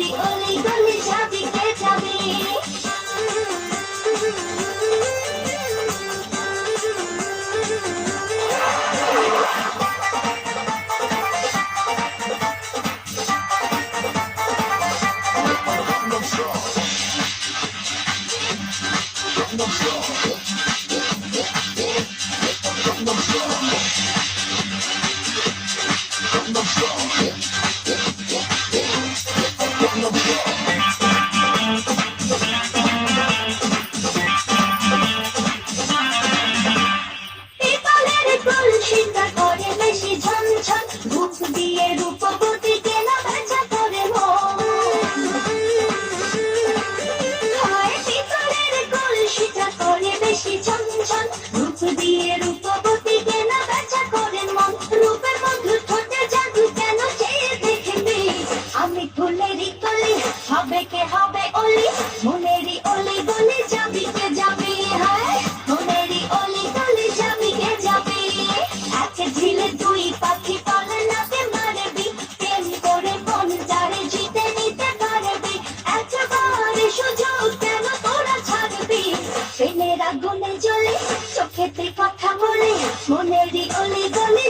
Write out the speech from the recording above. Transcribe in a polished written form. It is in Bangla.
মনেরই অলি গলি যাবি কে যাবি পিতলের কলসিটা করে বেশি ঝনঝন রূপ দিয়ে রূপবতী কেনা বেচা করে হয় পিতলের কলসিটা করে বেশি ঝনঝন রূপ দিয়ে রূপবতী কেনা বেচা করে মন রূপের মধু ঠোঁটে জাদু কেন চেয়ে দেখবি আমি ফুলেরই কলি হবে কে হবে অলি মনেরই অলি গলি যাবি কে যাবি হায় মনেরই অলি গলি যাবি কে যাবি এক ঝিলে দুই পাখি পালে নাতে মারবি প্রেম করে মন যারে জিতে নিতে পারবি একবারে সুযোগ কেন তোরা ছাড়বি প্রেমের আগুনে জ্বলে চোখেতে কথা বলে মনেরই অলি গলি